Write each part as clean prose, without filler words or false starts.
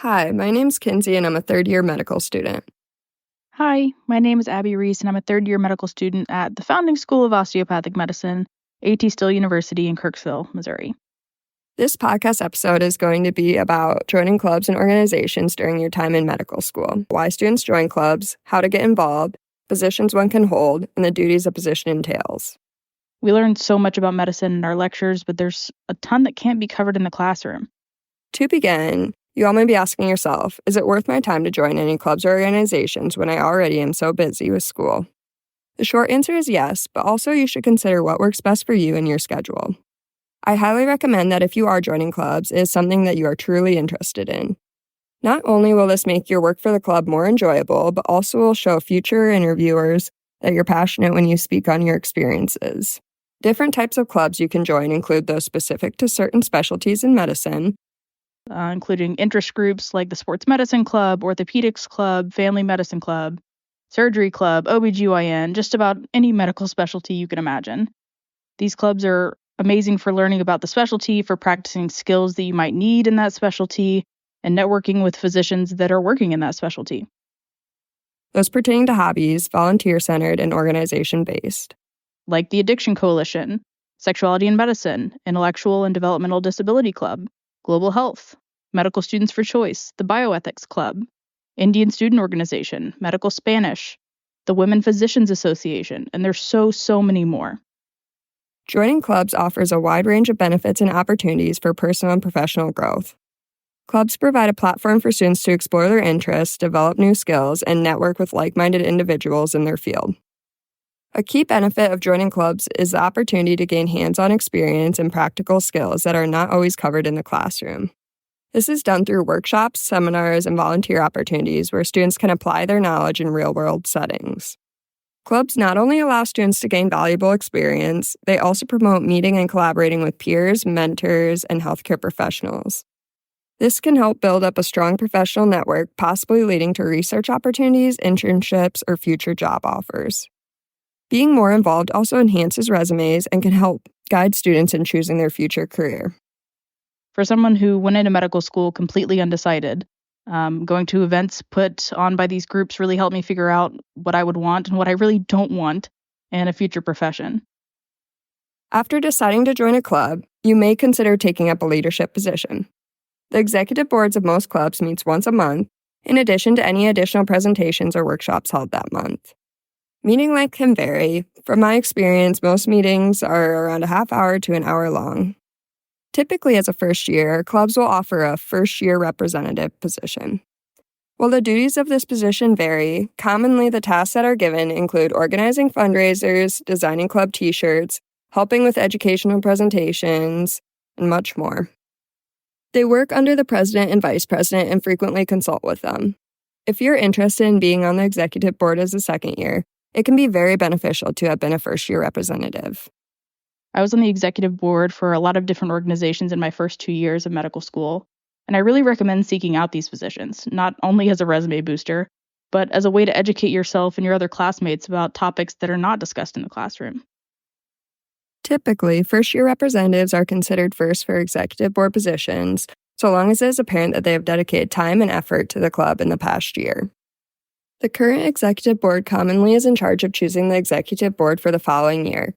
Hi, my name's Kinsey and I'm a third-year medical student. Hi, my name is Abby Reese, and I'm a third-year medical student at the Founding School of Osteopathic Medicine, AT-Still University in Kirksville, Missouri. This podcast episode is going to be about joining clubs and organizations during your time in medical school, why students join clubs, how to get involved, positions one can hold, and the duties a position entails. We learned so much about medicine in our lectures, but there's a ton that can't be covered in the classroom. To begin, you all may be asking yourself, is it worth my time to join any clubs or organizations when I already am so busy with school? The short answer is yes, but also you should consider what works best for you and your schedule. I highly recommend that if you are joining clubs, it is something that you are truly interested in. Not only will this make your work for the club more enjoyable, but also will show future interviewers that you're passionate when you speak on your experiences. Different types of clubs you can join include those specific to certain specialties in medicine, including interest groups like the Sports Medicine Club, Orthopedics Club, Family Medicine Club, Surgery Club, OBGYN, just about any medical specialty you can imagine. These clubs are amazing for learning about the specialty, for practicing skills that you might need in that specialty, and networking with physicians that are working in that specialty. Those pertaining to hobbies, volunteer-centered, and organization-based. Like the Addiction Coalition, Sexuality in Medicine, Intellectual and Developmental Disability Club, Global Health, Medical Students for Choice, the Bioethics Club, Indian Student Organization, Medical Spanish, the Women Physicians Association, and there's so many more. Joining clubs offers a wide range of benefits and opportunities for personal and professional growth. Clubs provide a platform for students to explore their interests, develop new skills, and network with like-minded individuals in their field. A key benefit of joining clubs is the opportunity to gain hands-on experience and practical skills that are not always covered in the classroom. This is done through workshops, seminars, and volunteer opportunities where students can apply their knowledge in real-world settings. Clubs not only allow students to gain valuable experience, they also promote meeting and collaborating with peers, mentors, and healthcare professionals. This can help build up a strong professional network, possibly leading to research opportunities, internships, or future job offers. Being more involved also enhances resumes and can help guide students in choosing their future career. For someone who went into medical school completely undecided, going to events put on by these groups really helped me figure out what I would want and what I really don't want in a future profession. After deciding to join a club, you may consider taking up a leadership position. The executive boards of most clubs meets once a month, in addition to any additional presentations or workshops held that month. Meeting length can vary. From my experience, most meetings are around a half hour to an hour long. Typically, as a first year, clubs will offer a first-year representative position. While the duties of this position vary, commonly the tasks that are given include organizing fundraisers, designing club t-shirts, helping with educational presentations, and much more. They work under the president and vice president and frequently consult with them. If you're interested in being on the executive board as a second year, it can be very beneficial to have been a first-year representative. I was on the executive board for a lot of different organizations in my first 2 years of medical school, and I really recommend seeking out these positions, not only as a resume booster, but as a way to educate yourself and your other classmates about topics that are not discussed in the classroom. Typically, first-year representatives are considered first for executive board positions, so long as it is apparent that they have dedicated time and effort to the club in the past year. The current executive board commonly is in charge of choosing the executive board for the following year.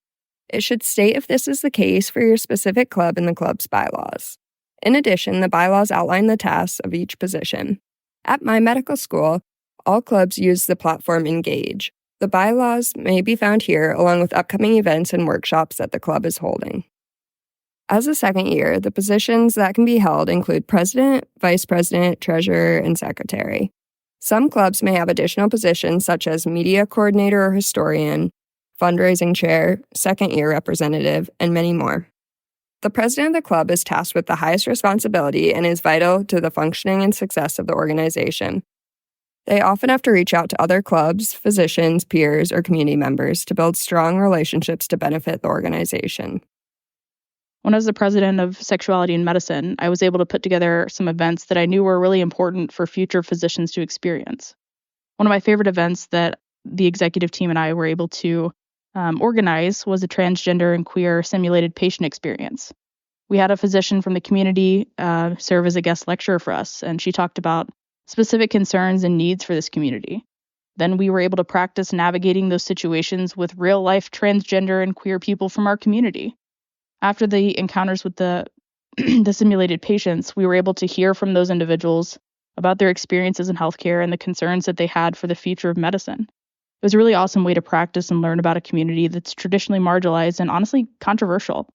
It should state if this is the case for your specific club in the club's bylaws. In addition, the bylaws outline the tasks of each position. At my medical school, all clubs use the platform Engage. The bylaws may be found here, along with upcoming events and workshops that the club is holding. As a second year, the positions that can be held include president, vice president, treasurer, and secretary. Some clubs may have additional positions such as media coordinator or historian, fundraising chair, second-year representative, and many more. The president of the club is tasked with the highest responsibility and is vital to the functioning and success of the organization. They often have to reach out to other clubs, physicians, peers, or community members to build strong relationships to benefit the organization. When I was the president of Sexuality in Medicine, I was able to put together some events that I knew were really important for future physicians to experience. One of my favorite events that the executive team and I were able to organize was a transgender and queer simulated patient experience. We had a physician from the community serve as a guest lecturer for us, and she talked about specific concerns and needs for this community. Then we were able to practice navigating those situations with real-life transgender and queer people from our community. After the encounters with the simulated patients, we were able to hear from those individuals about their experiences in healthcare and the concerns that they had for the future of medicine. It was a really awesome way to practice and learn about a community that's traditionally marginalized and honestly controversial.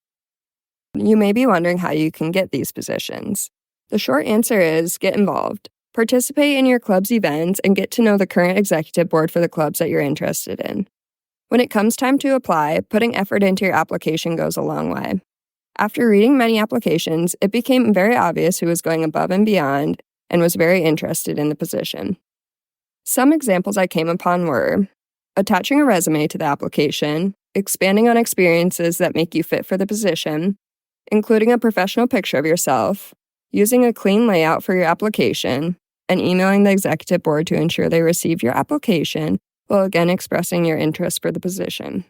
You may be wondering how you can get these positions. The short answer is get involved. Participate in your club's events and get to know the current executive board for the clubs that you're interested in. When it comes time to apply, putting effort into your application goes a long way. After reading many applications, it became very obvious who was going above and beyond and was very interested in the position. Some examples I came upon were attaching a resume to the application, expanding on experiences that make you fit for the position, including a professional picture of yourself, using a clean layout for your application, and emailing the executive board to ensure they received your application, while again expressing your interest for the position.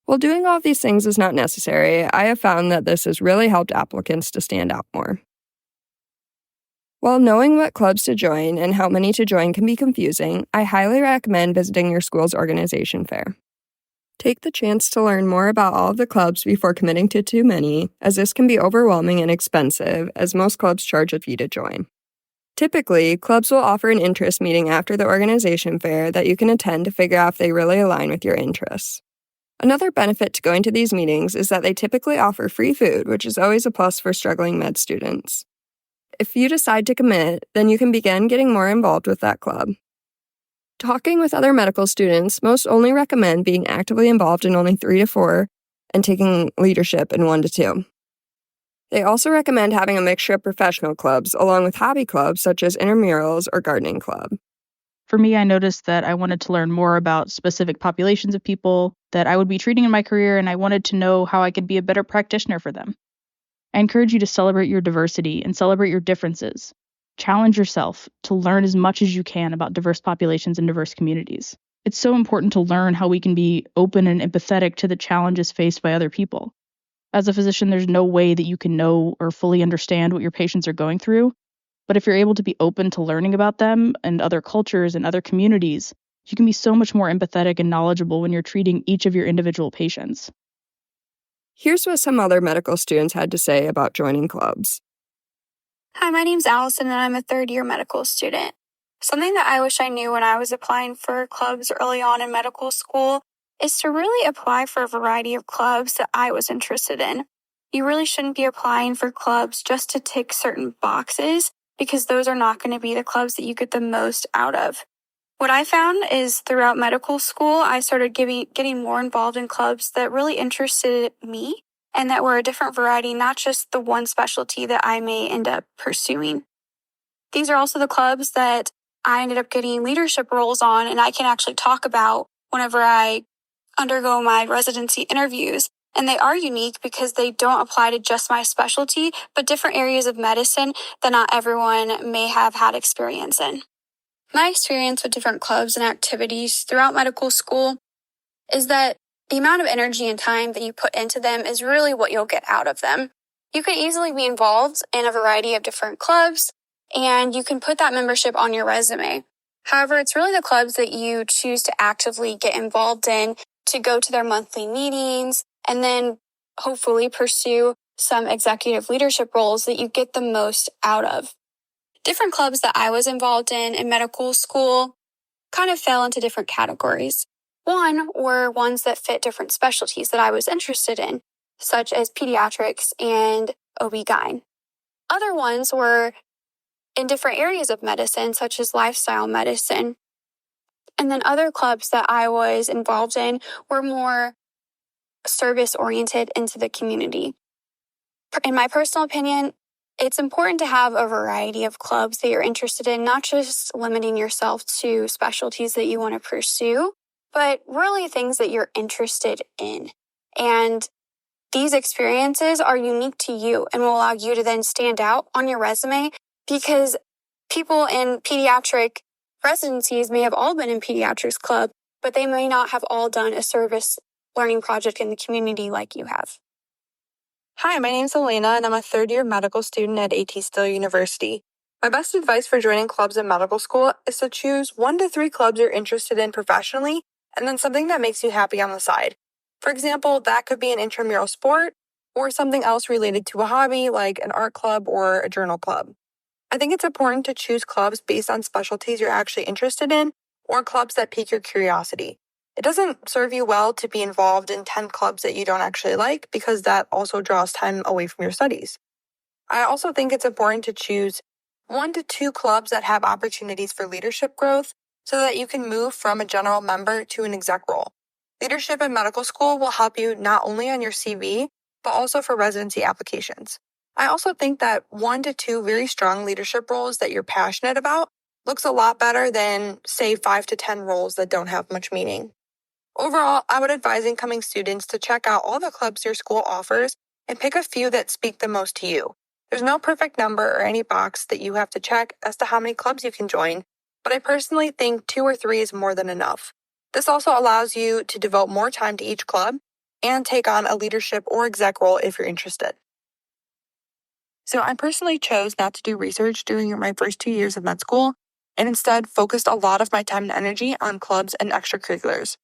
While doing all of these things is not necessary, I have found that this has really helped applicants to stand out more. While knowing what clubs to join and how many to join can be confusing, I highly recommend visiting your school's organization fair. Take the chance to learn more about all of the clubs before committing to too many, as this can be overwhelming and expensive, as most clubs charge a fee to join. Typically, clubs will offer an interest meeting after the organization fair that you can attend to figure out if they really align with your interests. Another benefit to going to these meetings is that they typically offer free food, which is always a plus for struggling med students. If you decide to commit, then you can begin getting more involved with that club. Talking with other medical students, most only recommend being actively involved in only 3 to 4 and taking leadership in 1 to 2. They also recommend having a mixture of professional clubs along with hobby clubs such as intramurals or gardening club. For me, I noticed that I wanted to learn more about specific populations of people that I would be treating in my career, and I wanted to know how I could be a better practitioner for them. I encourage you to celebrate your diversity and celebrate your differences. Challenge yourself to learn as much as you can about diverse populations and diverse communities. It's so important to learn how we can be open and empathetic to the challenges faced by other people. As a physician, there's no way that you can know or fully understand what your patients are going through. But if you're able to be open to learning about them and other cultures and other communities, you can be so much more empathetic and knowledgeable when you're treating each of your individual patients. Here's what some other medical students had to say about joining clubs. Hi, my name's Allison, and I'm a third-year medical student. Something that I wish I knew when I was applying for clubs early on in medical school is to really apply for a variety of clubs that I was interested in. You really shouldn't be applying for clubs just to tick certain boxes, because those are not going to be the clubs that you get the most out of. What I found is throughout medical school, I started getting more involved in clubs that really interested me and that were a different variety, not just the one specialty that I may end up pursuing. These are also the clubs that I ended up getting leadership roles on, and I can actually talk about whenever I undergo my residency interviews. And they are unique because they don't apply to just my specialty, but different areas of medicine that not everyone may have had experience in. My experience with different clubs and activities throughout medical school is that the amount of energy and time that you put into them is really what you'll get out of them. You can easily be involved in a variety of different clubs, and you can put that membership on your resume. However, it's really the clubs that you choose to actively get involved in, to go to their monthly meetings, and then hopefully pursue some executive leadership roles that you get the most out of. Different clubs that I was involved in medical school kind of fell into different categories. One were ones that fit different specialties that I was interested in, such as pediatrics and OB-GYN. Other ones were in different areas of medicine, such as lifestyle medicine. And then other clubs that I was involved in were more service-oriented into the community. In my personal opinion, it's important to have a variety of clubs that you're interested in, not just limiting yourself to specialties that you want to pursue, but really things that you're interested in. And these experiences are unique to you and will allow you to then stand out on your resume, because people in pediatric residencies may have all been in pediatrics club, but they may not have all done a service learning project in the community like you have. Hi, my name's Elena, and I'm a third-year medical student at ATSU University. My best advice for joining clubs in medical school is to choose 1 to 3 clubs you're interested in professionally, and then something that makes you happy on the side. For example, that could be an intramural sport, or something else related to a hobby like an art club or a journal club. I think it's important to choose clubs based on specialties you're actually interested in, or clubs that pique your curiosity. It doesn't serve you well to be involved in 10 clubs that you don't actually like, because that also draws time away from your studies. I also think it's important to choose 1 to 2 clubs that have opportunities for leadership growth so that you can move from a general member to an exec role. Leadership in medical school will help you not only on your CV, but also for residency applications. I also think that 1 to 2 very strong leadership roles that you're passionate about looks a lot better than, say, 5 to 10 roles that don't have much meaning. Overall, I would advise incoming students to check out all the clubs your school offers and pick a few that speak the most to you. There's no perfect number or any box that you have to check as to how many clubs you can join, but I personally think 2 or 3 is more than enough. This also allows you to devote more time to each club and take on a leadership or exec role if you're interested. So I personally chose not to do research during my first 2 years of med school and instead focused a lot of my time and energy on clubs and extracurriculars.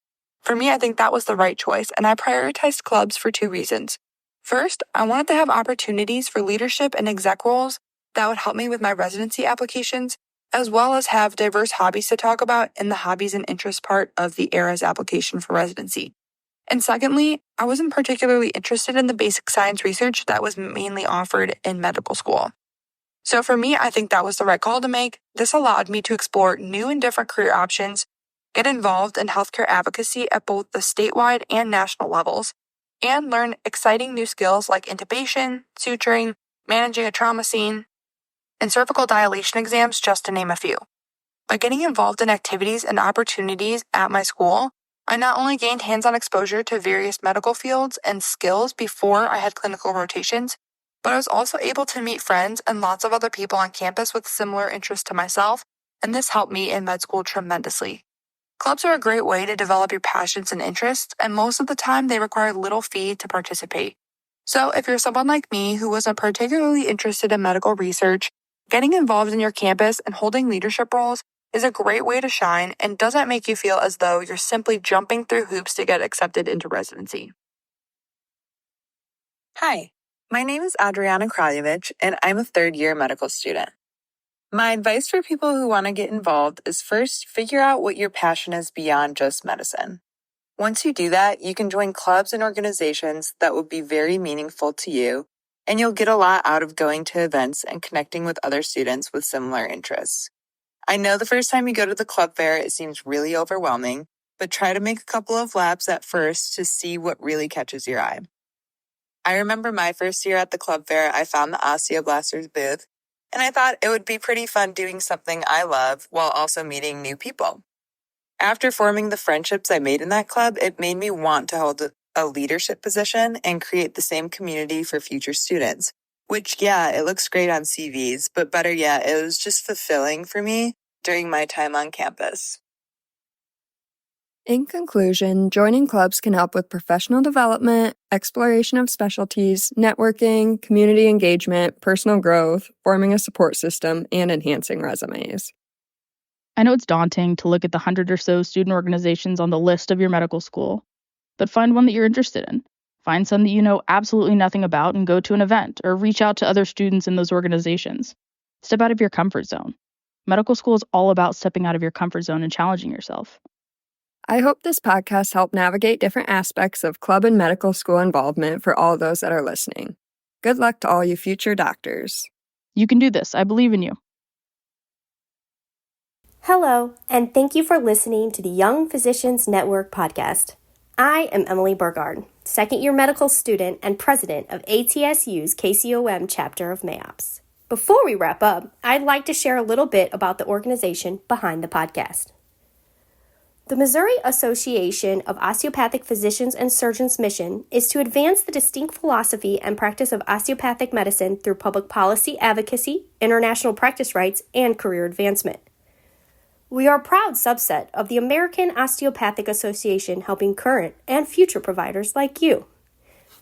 For me, I think that was the right choice, and I prioritized clubs for 2 reasons. First, I wanted to have opportunities for leadership and exec roles that would help me with my residency applications, as well as have diverse hobbies to talk about in the hobbies and interests part of the ERAS application for residency. And secondly, I wasn't particularly interested in the basic science research that was mainly offered in medical school. So for me, I think that was the right call to make. This allowed me to explore new and different career options, get involved in healthcare advocacy at both the statewide and national levels, and learn exciting new skills like intubation, suturing, managing a trauma scene, and cervical dilation exams, just to name a few. By getting involved in activities and opportunities at my school, I not only gained hands-on exposure to various medical fields and skills before I had clinical rotations, but I was also able to meet friends and lots of other people on campus with similar interests to myself, and this helped me in med school tremendously. Clubs are a great way to develop your passions and interests, and most of the time they require little fee to participate. So if you're someone like me who wasn't particularly interested in medical research, getting involved in your campus and holding leadership roles is a great way to shine and doesn't make you feel as though you're simply jumping through hoops to get accepted into residency. Hi, my name is Adriana Kraljevich, and I'm a third-year medical student. My advice for people who want to get involved is first figure out what your passion is beyond just medicine. Once you do that, you can join clubs and organizations that will be very meaningful to you, and you'll get a lot out of going to events and connecting with other students with similar interests. I know the first time you go to the club fair, it seems really overwhelming, but try to make a couple of laps at first to see what really catches your eye. I remember my first year at the club fair, I found the osteoblasters booth, and I thought it would be pretty fun doing something I love while also meeting new people. After forming the friendships I made in that club, it made me want to hold a leadership position and create the same community for future students, which, yeah, it looks great on CVs, but better yet, it was just fulfilling for me during my time on campus. In conclusion, joining clubs can help with professional development, exploration of specialties, networking, community engagement, personal growth, forming a support system, and enhancing resumes. I know it's daunting to look at the 100 or so student organizations on the list of your medical school, but find one that you're interested in. Find some that you know absolutely nothing about and go to an event or reach out to other students in those organizations. Step out of your comfort zone. Medical school is all about stepping out of your comfort zone and challenging yourself. I hope this podcast helped navigate different aspects of club and medical school involvement for all those that are listening. Good luck to all you future doctors. You can do this. I believe in you. Hello, and thank you for listening to the Young Physicians Network podcast. I am Emily Burgard, second-year medical student and president of ATSU's KCOM chapter of MAOPS. Before we wrap up, I'd like to share a little bit about the organization behind the podcast. The Missouri Association of Osteopathic Physicians and Surgeons' mission is to advance the distinct philosophy and practice of osteopathic medicine through public policy advocacy, international practice rights, and career advancement. We are a proud subset of the American Osteopathic Association, helping current and future providers like you.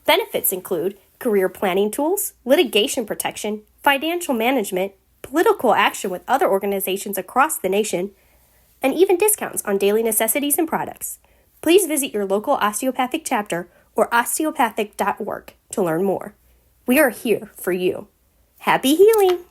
Benefits include career planning tools, litigation protection, financial management, political action with other organizations across the nation, and even discounts on daily necessities and products. Please visit your local osteopathic chapter or osteopathic.org to learn more. We are here for you. Happy healing!